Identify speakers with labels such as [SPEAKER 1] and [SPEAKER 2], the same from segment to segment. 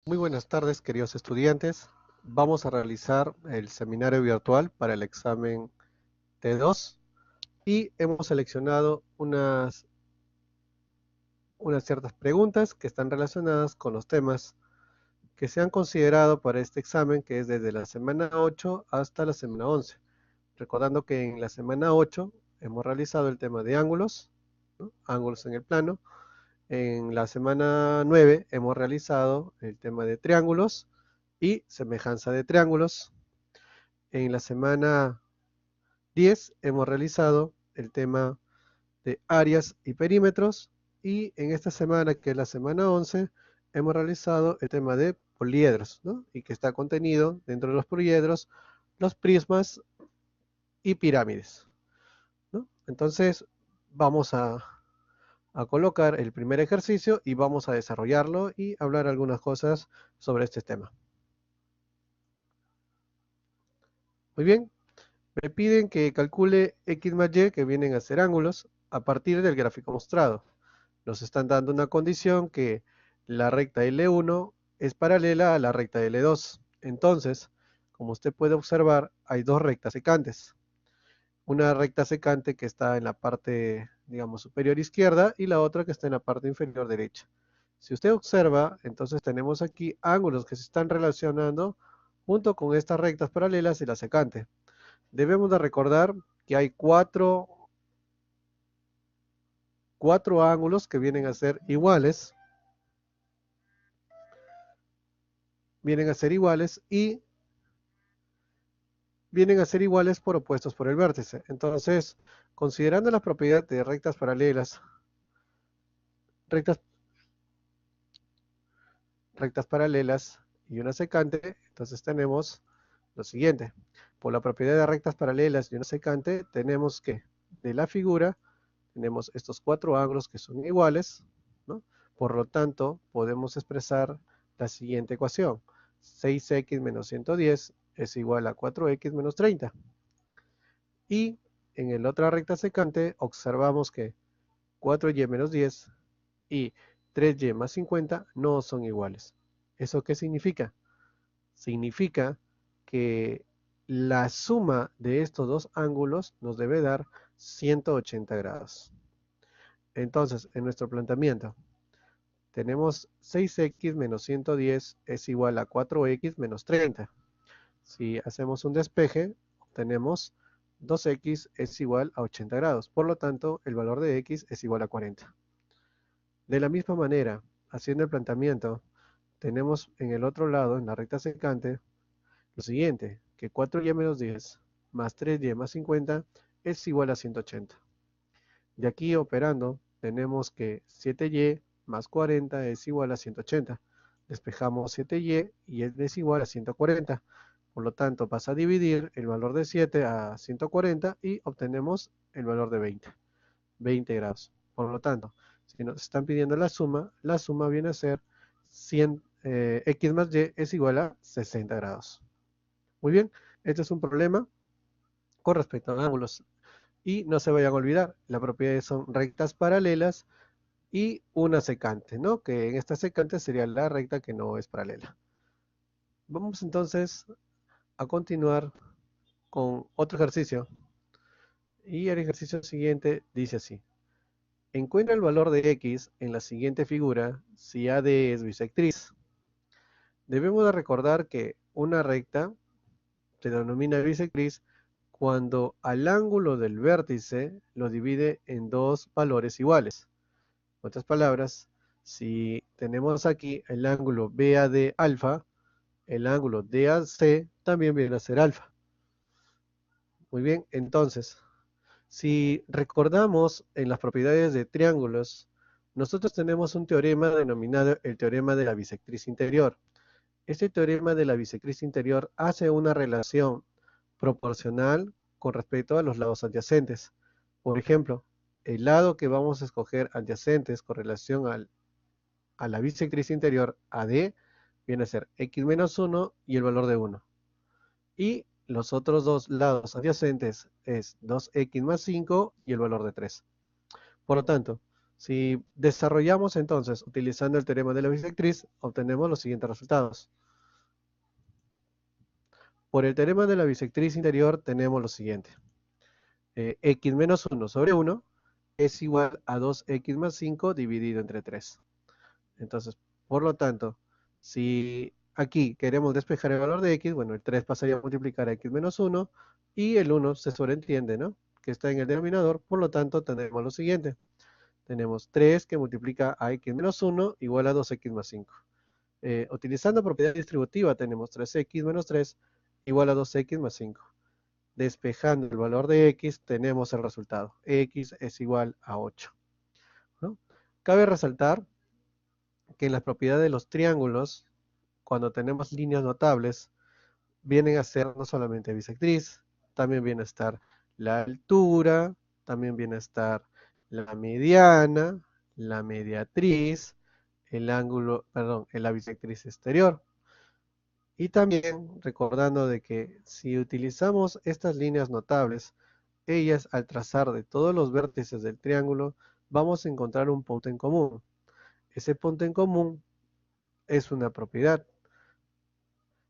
[SPEAKER 1] Muy buenas tardes, queridos estudiantes. Vamos a realizar el seminario virtual para el examen T2 y hemos seleccionado unas ciertas preguntas que están relacionadas con los temas que se han considerado para este examen, que es desde la semana 8 hasta la semana 11. Recordando que en la semana 8 hemos realizado el tema de ángulos, ¿no? Ángulos en el plano. En la semana 9 hemos realizado el tema de triángulos y semejanza de triángulos. En la semana 10 hemos realizado el tema de áreas y perímetros y en esta semana, que es la semana 11, hemos realizado el tema de poliedros, ¿no? Y que está contenido dentro de los poliedros, los prismas y pirámides, ¿no? Entonces vamos a colocar el primer ejercicio y vamos a desarrollarlo y hablar algunas cosas sobre este tema. Muy bien, me piden que calcule x más y, que vienen a ser ángulos, a partir del gráfico mostrado. Nos están dando una condición que la recta L1 es paralela a la recta L2. Entonces, como usted puede observar, hay dos rectas secantes. Una recta secante que está en la parte, digamos, superior izquierda y la otra que está en la parte inferior derecha. Si usted observa, entonces tenemos aquí ángulos que se están relacionando junto con estas rectas paralelas y la secante. Debemos de recordar que hay cuatro ángulos que vienen a ser iguales y vienen a ser iguales por opuestos por el vértice. Entonces, considerando las propiedades de rectas paralelas, rectas, rectas paralelas y una secante, entonces tenemos lo siguiente. Por la propiedad de rectas paralelas y una secante, tenemos que de la figura tenemos estos cuatro ángulos que son iguales, ¿no? Por lo tanto, podemos expresar la siguiente ecuación. 6x menos 110 es igual a 4x menos 30. Y en la otra recta secante observamos que 4y menos 10 y 3y más 50 no son iguales. ¿Eso qué significa? Significa que la suma de estos dos ángulos nos debe dar 180 grados. Entonces, en nuestro planteamiento, tenemos 6x menos 110 es igual a 4x menos 30. Si hacemos un despeje, obtenemos 2x es igual a 80 grados. Por lo tanto, el valor de x es igual a 40. De la misma manera, haciendo el planteamiento, tenemos en el otro lado, en la recta secante, lo siguiente, que 4y menos 10 más 3y más 50 es igual a 180. De aquí operando, tenemos que 7y más 40 es igual a 180. Despejamos 7y y es igual a 140. Por lo tanto, pasa a dividir el valor de 7 a 140 y obtenemos el valor de 20 grados. Por lo tanto, si nos están pidiendo la suma viene a ser 100, x más y es igual a 60 grados. Muy bien, este es un problema con respecto a ángulos. Y no se vayan a olvidar, las propiedades son rectas paralelas y una secante, ¿no? Que en esta secante sería la recta que no es paralela. Vamos entonces a continuar con otro ejercicio. Y el ejercicio siguiente dice así. Encuentra el valor de x en la siguiente figura si AD es bisectriz. Debemos de recordar que una recta se denomina bisectriz cuando al ángulo del vértice lo divide en dos valores iguales. En otras palabras, si tenemos aquí el ángulo BAD alfa, el ángulo DAC también viene a ser alfa. Muy bien, entonces, si recordamos en las propiedades de triángulos, nosotros tenemos un teorema denominado el teorema de la bisectriz interior. Este teorema de la bisectriz interior hace una relación proporcional con respecto a los lados adyacentes. Por ejemplo, el lado que vamos a escoger adyacentes con relación a la bisectriz interior AD viene a ser x menos 1 y el valor de 1. Y los otros dos lados adyacentes es 2x más 5 y el valor de 3. Por lo tanto, Si desarrollamos entonces, utilizando el teorema de la bisectriz, obtenemos los siguientes resultados. Por el teorema de la bisectriz interior tenemos lo siguiente. X menos 1 sobre 1 es igual a 2x más 5 dividido entre 3. Entonces, por lo tanto, si aquí queremos despejar el valor de x, bueno, el 3 pasaría a multiplicar a x menos 1 y el 1 se sobreentiende, ¿no? Que está en el denominador, por lo tanto, tenemos lo siguiente. Tenemos 3 que multiplica a x menos 1 igual a 2x más 5. Utilizando propiedad distributiva tenemos 3x menos 3 igual a 2x más 5. Despejando el valor de x tenemos el resultado. X es igual a 8. ¿No? Cabe resaltar que en las propiedades de los triángulos, cuando tenemos líneas notables, vienen a ser no solamente bisectriz, también viene a estar la altura, también viene a estar la mediana, la mediatriz, el ángulo, perdón, la bisectriz exterior. Y también recordando de que si utilizamos estas líneas notables, ellas al trazar de todos los vértices del triángulo, vamos a encontrar un punto en común. Ese punto en común es una propiedad.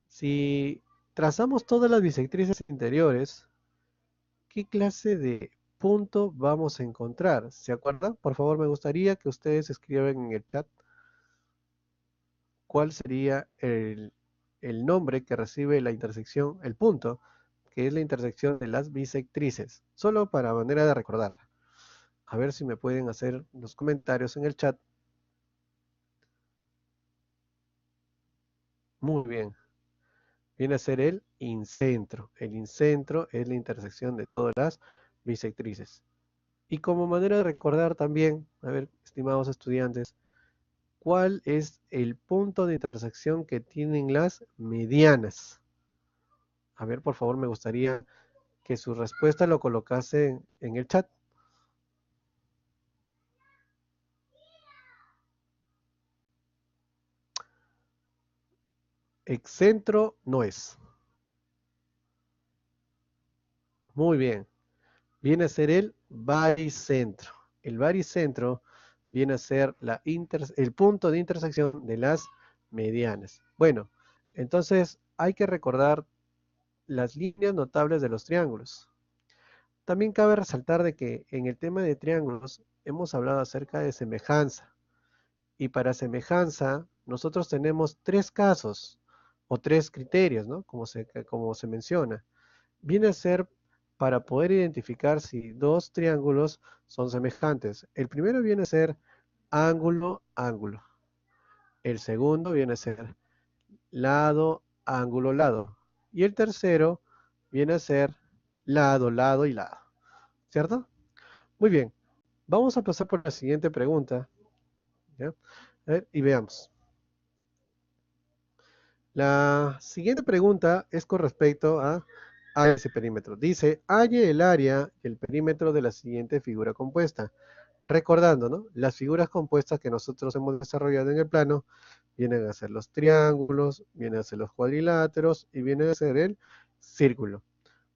[SPEAKER 1] Si trazamos todas las bisectrices interiores, ¿qué clase de punto vamos a encontrar? ¿Se acuerdan? Por favor, me gustaría que ustedes escriban en el chat cuál sería el nombre que recibe la intersección, el punto, que es la intersección de las bisectrices, solo para manera de recordarla. A ver si me pueden hacer los comentarios en el chat. Muy bien. Viene a ser el incentro. El incentro es la intersección de todas las bisectrices. Y como manera de recordar también, a ver, estimados estudiantes, ¿cuál es el punto de intersección que tienen las medianas? A ver, por favor, me gustaría que su respuesta lo colocasen en el chat. Excentro no es. Muy bien. Viene a ser el baricentro. El baricentro viene a ser el punto de intersección de las medianas. Bueno, entonces hay que recordar las líneas notables de los triángulos. También cabe resaltar de que en el tema de triángulos hemos hablado acerca de semejanza. Y para semejanza, nosotros tenemos tres casos o tres criterios, ¿no? Como se menciona. Viene a ser para poder identificar si dos triángulos son semejantes. El primero viene a ser ángulo, ángulo. El segundo viene a ser lado, ángulo, lado. Y el tercero viene a ser lado, lado y lado. ¿Cierto? Muy bien. Vamos a pasar por la siguiente pregunta. ¿Ya? A ver, y veamos. La siguiente pregunta es con respecto a ese perímetro. Dice, halle el área y el perímetro de la siguiente figura compuesta. Recordando, ¿no? Las figuras compuestas que nosotros hemos desarrollado en el plano vienen a ser los triángulos, vienen a ser los cuadriláteros y vienen a ser el círculo.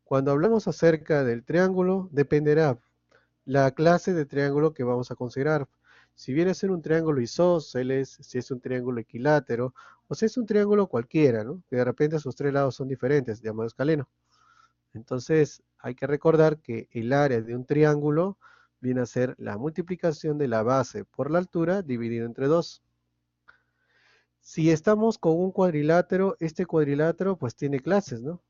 [SPEAKER 1] Cuando hablamos acerca del triángulo, dependerá la clase de triángulo que vamos a considerar. Si viene a ser un triángulo isósceles, si es un triángulo equilátero, o si es un triángulo cualquiera, ¿no? Que de repente sus tres lados son diferentes, llamado escaleno. Entonces, hay que recordar que el área de un triángulo viene a ser la multiplicación de la base por la altura dividido entre 2. Si estamos con un cuadrilátero, este cuadrilátero pues tiene clases, ¿no?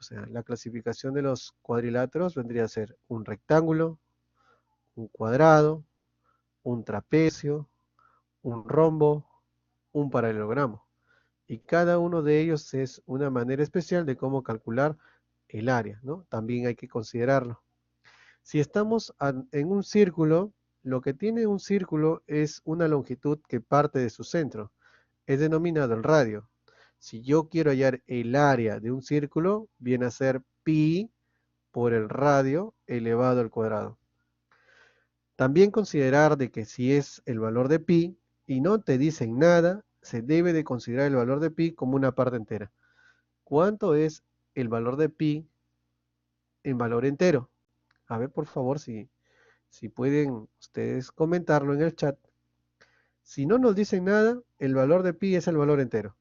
[SPEAKER 1] O sea, la clasificación de los cuadriláteros vendría a ser un rectángulo, un cuadrado, un trapecio, un rombo, un paralelogramo. Y cada uno de ellos es una manera especial de cómo calcular el área, ¿no? También hay que considerarlo. Si estamos en un círculo, lo que tiene un círculo es una longitud que parte de su centro. Es denominado el radio. Si yo quiero hallar el área de un círculo, viene a ser pi por el radio elevado al cuadrado. También considerar de que si es el valor de pi y no te dicen nada, se debe de considerar el valor de pi como una parte entera. ¿Cuánto es el valor de pi en valor entero? A ver, por favor, si Si pueden ustedes comentarlo en el chat. Si no nos dicen nada, el valor de pi es el valor entero.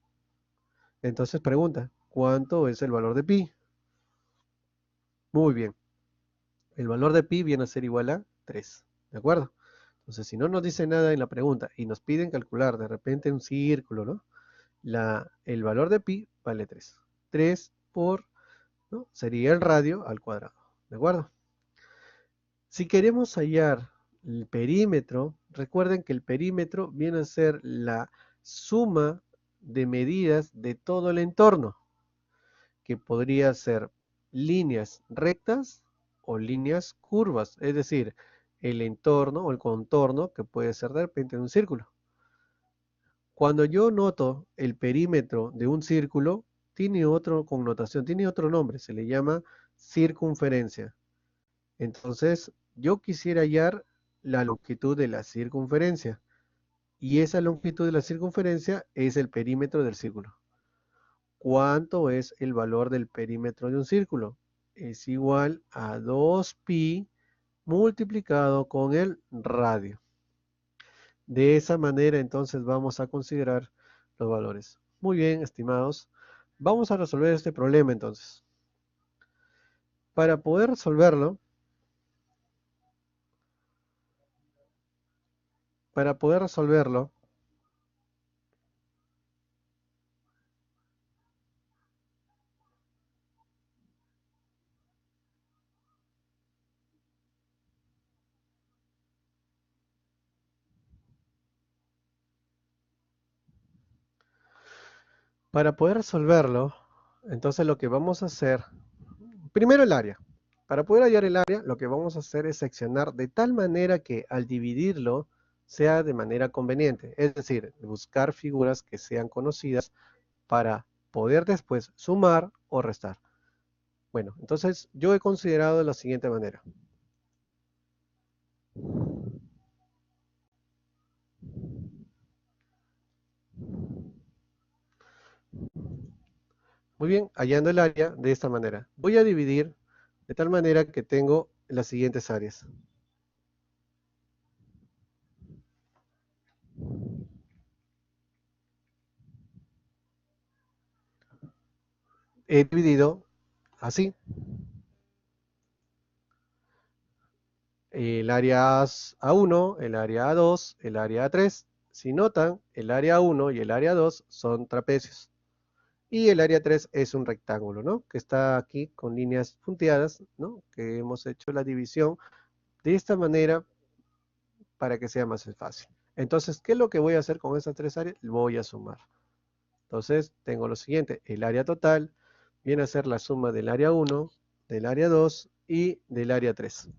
[SPEAKER 1] Entonces pregunta, ¿cuánto es el valor de pi? Muy bien. El valor de pi viene a ser igual a 3. ¿De acuerdo? Entonces, si no nos dice nada en la pregunta y nos piden calcular de repente un círculo, ¿no? El valor de pi vale 3. 3 por, ¿no? Sería el radio al cuadrado. ¿De acuerdo? Si queremos hallar el perímetro, recuerden que el perímetro viene a ser la suma de medidas de todo el entorno, que podría ser líneas rectas o líneas curvas, es decir, el entorno o el contorno que puede ser de repente un círculo. Cuando yo noto el perímetro de un círculo, tiene otra connotación, tiene otro nombre, se le llama circunferencia. Entonces, yo quisiera hallar la longitud de la circunferencia, y esa longitud de la circunferencia es el perímetro del círculo. ¿Cuánto es el valor del perímetro de un círculo? Es igual a 2pi multiplicado con el radio. De esa manera entonces vamos a considerar los valores. Muy bien, estimados. Vamos a resolver este problema entonces. Para poder resolverlo, para poder resolverlo, para poder resolverlo, entonces lo que vamos a hacer, primero el área. Para poder hallar el área, lo que vamos a hacer es seccionar de tal manera que al dividirlo sea de manera conveniente. Es decir, buscar figuras que sean conocidas para poder después sumar o restar. Bueno, entonces yo he considerado de la siguiente manera. Muy bien, hallando el área de esta manera. Voy a dividir de tal manera que tengo las siguientes áreas. He dividido así. El área A1, el área A2, el área A3. Si notan, el área A1 y el área A2 son trapecios. Y el área 3 es un rectángulo, ¿no? Que está aquí con líneas punteadas, ¿no? Que hemos hecho la división de esta manera para que sea más fácil. Entonces, ¿qué es lo que voy a hacer con estas tres áreas? Voy a sumar. Entonces, tengo lo siguiente. El área total viene a ser la suma del área 1, del área 2 y del área 3.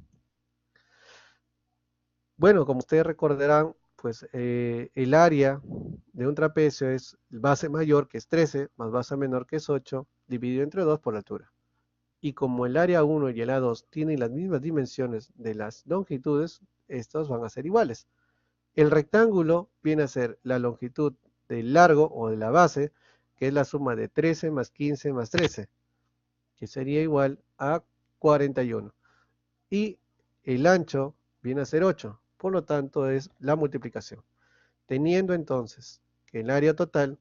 [SPEAKER 1] Bueno, como ustedes recordarán, pues el área de un trapecio es base mayor, que es 13, más base menor, que es 8, dividido entre 2 por la altura. Y como el área 1 y el área 2 tienen las mismas dimensiones de las longitudes, estos van a ser iguales. El rectángulo viene a ser la longitud del largo o de la base, que es la suma de 13 más 15 más 13, que sería igual a 41. Y el ancho viene a ser 8, por lo tanto es la multiplicación. Teniendo entonces que el área total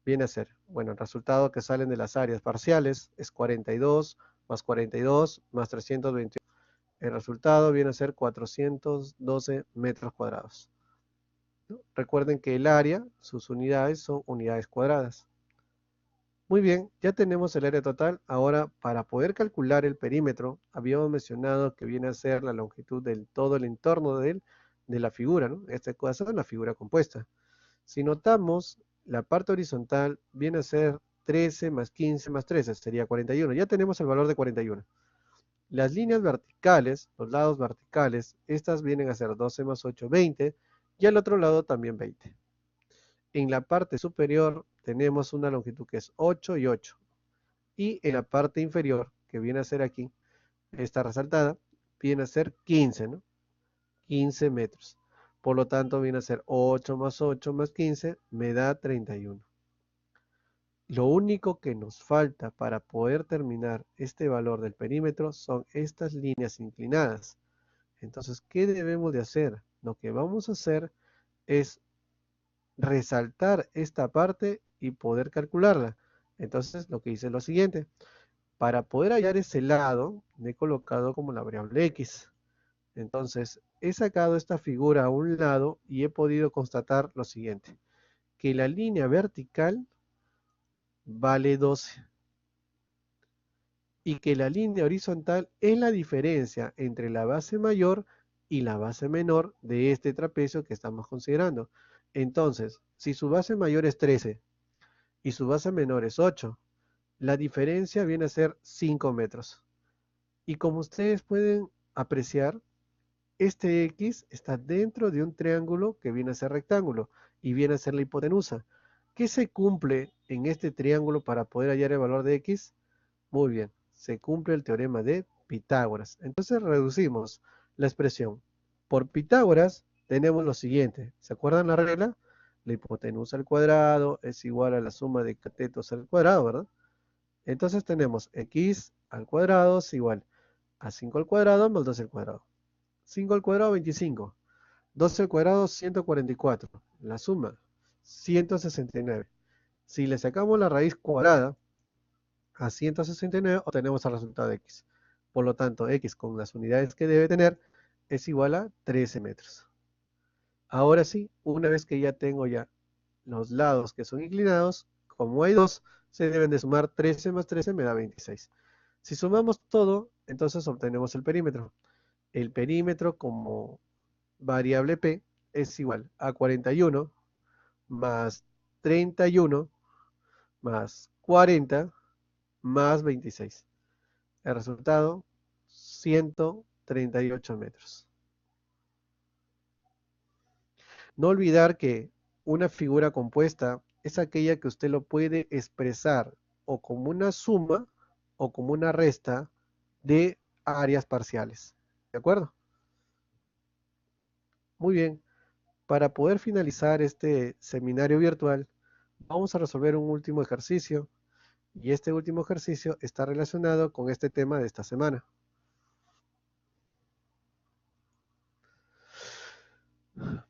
[SPEAKER 1] viene a ser, bueno, el resultado que salen de las áreas parciales es 42 más 42 más 321. El resultado viene a ser 412 metros cuadrados. ¿No? Recuerden que el área, sus unidades son unidades cuadradas. Muy bien, ya tenemos el área total. Ahora, para poder calcular el perímetro, habíamos mencionado que viene a ser la longitud del todo el entorno de la figura, ¿no? Esta cosa es la figura compuesta. Si notamos, la parte horizontal viene a ser 13 más 15 más 13, sería 41. Ya tenemos el valor de 41. Las líneas verticales, los lados verticales, estas vienen a ser 12 más 8, 20, y al otro lado también 20. En la parte superior tenemos una longitud que es 8 y 8. Y en la parte inferior, que viene a ser aquí, esta resaltada, viene a ser 15, ¿no? 15 metros. Por lo tanto, viene a ser 8 más 8 más 15, me da 31. Lo único que nos falta para poder terminar este valor del perímetro son estas líneas inclinadas. Entonces, ¿qué debemos de hacer? Lo que vamos a hacer es resaltar esta parte y poder calcularla. Entonces, lo que hice es lo siguiente. Para poder hallar ese lado, le he colocado como la variable x. Entonces, he sacado esta figura a un lado y he podido constatar lo siguiente, que la línea vertical vale 12 y que la línea horizontal es la diferencia entre la base mayor y la base menor de este trapecio que estamos considerando. Entonces, si su base mayor es 13 y su base menor es 8, la diferencia viene a ser 5 metros. Y como ustedes pueden apreciar, este X está dentro de un triángulo que viene a ser rectángulo y viene a ser la hipotenusa. ¿Qué se cumple en este triángulo para poder hallar el valor de X? Muy bien, se cumple el teorema de Pitágoras. Entonces reducimos la expresión. Por Pitágoras tenemos lo siguiente. ¿Se acuerdan la regla? La hipotenusa al cuadrado es igual a la suma de catetos al cuadrado, ¿verdad? Entonces tenemos x al cuadrado es igual a 5 al cuadrado más 2 al cuadrado. 5 al cuadrado, 25. 12 al cuadrado, 144. La suma, 169. Si le sacamos la raíz cuadrada a 169, obtenemos el resultado de x. Por lo tanto, x con las unidades que debe tener es igual a 13 metros. Ahora sí, una vez que ya tengo ya los lados que son inclinados, como hay dos, se deben de sumar 13 más 13 me da 26. Si sumamos todo, entonces obtenemos el perímetro. El perímetro como variable P es igual a 41 más 31 más 40 más 26. El resultado, 138 metros. No olvidar que una figura compuesta es aquella que usted lo puede expresar o como una suma o como una resta de áreas parciales. ¿De acuerdo? Muy bien. Para poder finalizar este seminario virtual, vamos a resolver un último ejercicio y este último ejercicio está relacionado con este tema de esta semana.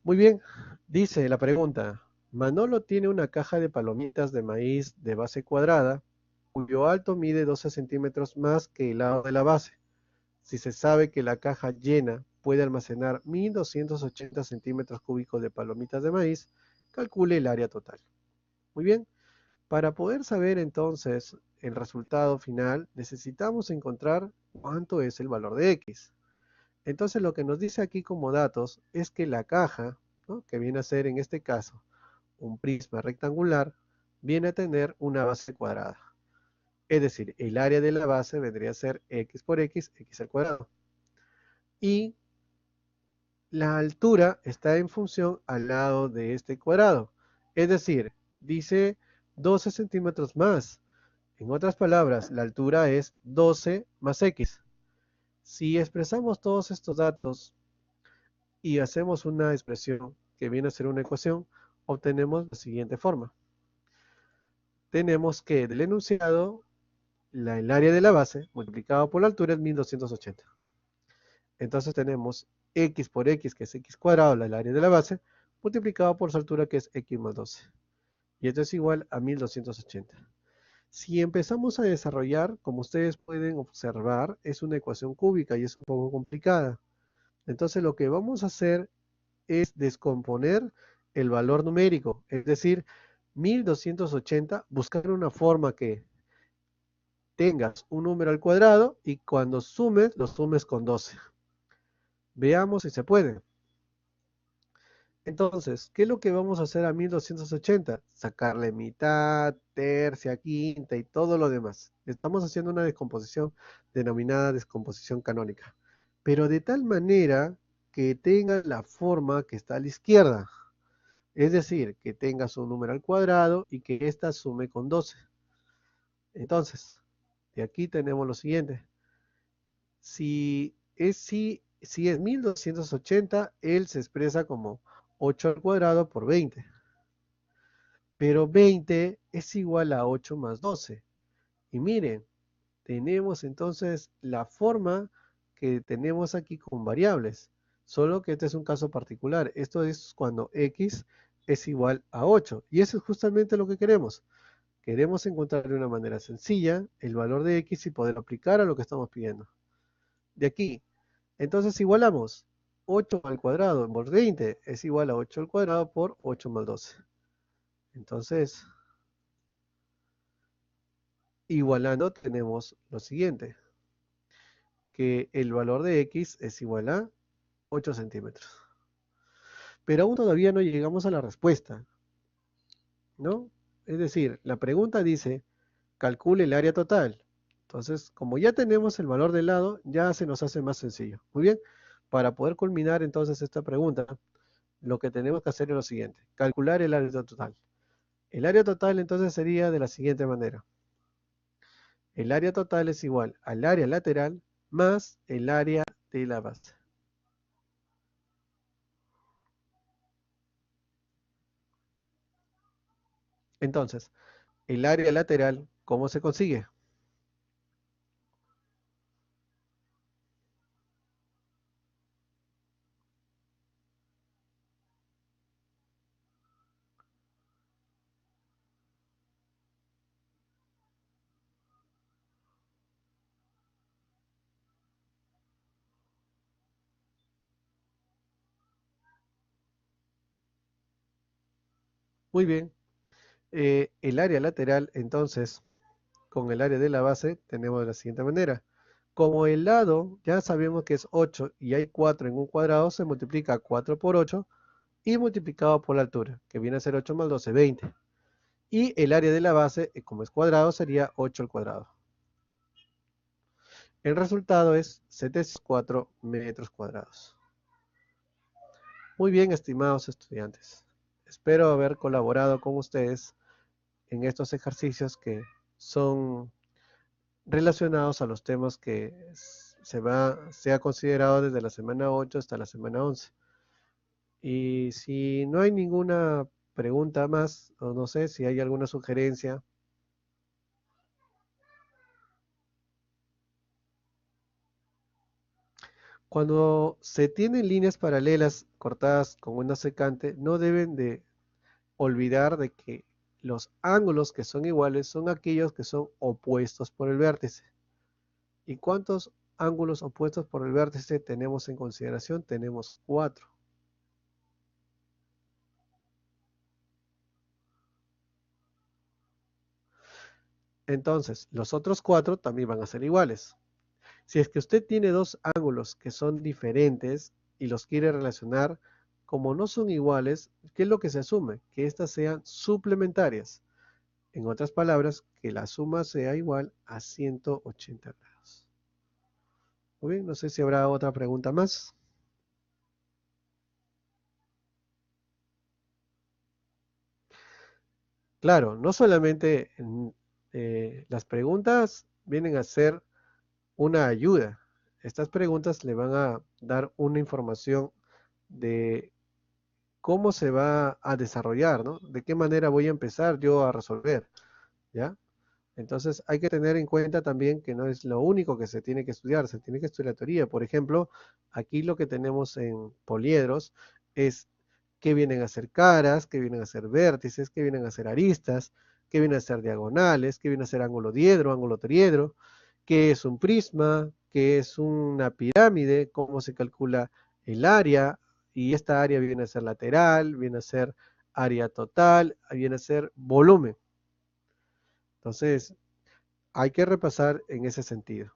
[SPEAKER 1] Muy bien, dice la pregunta, Manolo tiene una caja de palomitas de maíz de base cuadrada, cuyo alto mide 12 centímetros más que el lado de la base. Si se sabe que la caja llena puede almacenar 1280 centímetros cúbicos de palomitas de maíz, calcule el área total. Muy bien, para poder saber entonces el resultado final, necesitamos encontrar cuánto es el valor de X. Entonces lo que nos dice aquí como datos es que la caja, ¿no?, que viene a ser en este caso un prisma rectangular, viene a tener una base cuadrada. Es decir, el área de la base vendría a ser x por x, x al cuadrado. Y la altura está en función al lado de este cuadrado. Es decir, dice 12 centímetros más. En otras palabras, la altura es 12 más x. Si expresamos todos estos datos y hacemos una expresión que viene a ser una ecuación, obtenemos la siguiente forma. Tenemos que del enunciado, el área de la base multiplicado por la altura es 1280. Entonces tenemos x por x, que es x cuadrado, el área de la base, multiplicado por su altura, que es x más 12. Y esto es igual a 1280. Si empezamos a desarrollar, como ustedes pueden observar, es una ecuación cúbica y es un poco complicada. Entonces lo que vamos a hacer es descomponer el valor numérico, es decir, 1280, buscar una forma que tengas un número al cuadrado y cuando sumes, lo sumes con 12. Veamos si se puede. Entonces, ¿qué es lo que vamos a hacer a 1280? Sacarle mitad, tercia, quinta y todo lo demás. Estamos haciendo una descomposición denominada descomposición canónica, pero de tal manera que tenga la forma que está a la izquierda. Es decir, que tengas un número al cuadrado y que ésta sume con 12. Entonces, de aquí tenemos lo siguiente. Si es 1280, él se expresa como 8 al cuadrado por 20. Pero 20 es igual a 8 más 12. Y miren, tenemos entonces la forma que tenemos aquí con variables, solo que este es un caso particular. Esto es cuando x es igual a 8, y eso es justamente lo que queremos. Queremos encontrar de una manera sencilla el valor de x y poder aplicar a lo que estamos pidiendo. De aquí, entonces igualamos 8 al cuadrado por 20 es igual a 8 al cuadrado por 8 más 12. Entonces, igualando tenemos lo siguiente, que el valor de x es igual a 8 centímetros. Pero aún todavía no llegamos a la respuesta, ¿no? Es decir, la pregunta dice, calcule el área total. Entonces, como ya tenemos el valor del lado, ya se nos hace más sencillo. Muy bien, para poder culminar entonces esta pregunta, lo que tenemos que hacer es lo siguiente, calcular el área total. El área total entonces sería de la siguiente manera. El área total es igual al área lateral más el área de la base. Entonces, el área lateral, ¿cómo se consigue? Muy bien. El área lateral, entonces, con el área de la base, tenemos de la siguiente manera. Como el lado ya sabemos que es 8 y hay 4 en un cuadrado, se multiplica 4 por 8 y multiplicado por la altura, que viene a ser 8 más 12, 20. Y el área de la base, como es cuadrado, sería 8 al cuadrado. El resultado es 704 metros cuadrados. Muy bien, estimados estudiantes. Espero haber colaborado con ustedes en estos ejercicios que son relacionados a los temas que se ha considerado desde la semana 8 hasta la semana 11. Y si no hay ninguna pregunta más, o no sé si hay alguna sugerencia. Cuando se tienen líneas paralelas cortadas con una secante, no deben de olvidar de que los ángulos que son iguales son aquellos que son opuestos por el vértice. ¿Y cuántos ángulos opuestos por el vértice tenemos en consideración? Tenemos 4. Entonces, los otros 4 también van a ser iguales. Si es que usted tiene dos ángulos que son diferentes y los quiere relacionar, como no son iguales, ¿qué es lo que se asume? Que éstas sean suplementarias. En otras palabras, que la suma sea igual a 180 grados. Muy bien, no sé si habrá otra pregunta más. Claro, no solamente las preguntas vienen a ser una ayuda. Estas preguntas le van a dar una información de cómo se va a desarrollar, ¿no? De qué manera voy a empezar yo a resolver, ¿ya? Entonces hay que tener en cuenta también que no es lo único que se tiene que estudiar, se tiene que estudiar la teoría. Por ejemplo, aquí lo que tenemos en poliedros es qué vienen a ser caras, qué vienen a ser vértices, qué vienen a ser aristas, qué vienen a ser diagonales, qué viene a ser ángulo diedro, ángulo triedro, qué es un prisma, qué es una pirámide, cómo se calcula el área, y esta área viene a ser lateral, viene a ser área total, viene a ser volumen. Entonces, hay que repasar en ese sentido.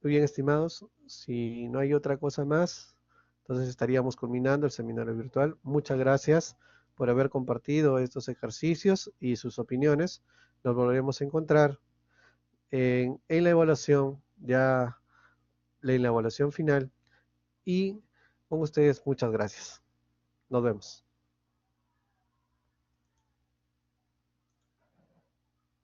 [SPEAKER 1] Muy bien, estimados, si no hay otra cosa más, entonces estaríamos culminando el seminario virtual. Muchas gracias por haber compartido estos ejercicios y sus opiniones. Nos volveremos a encontrar en la evaluación, ya en la evaluación final. Y con ustedes, muchas gracias. Nos vemos.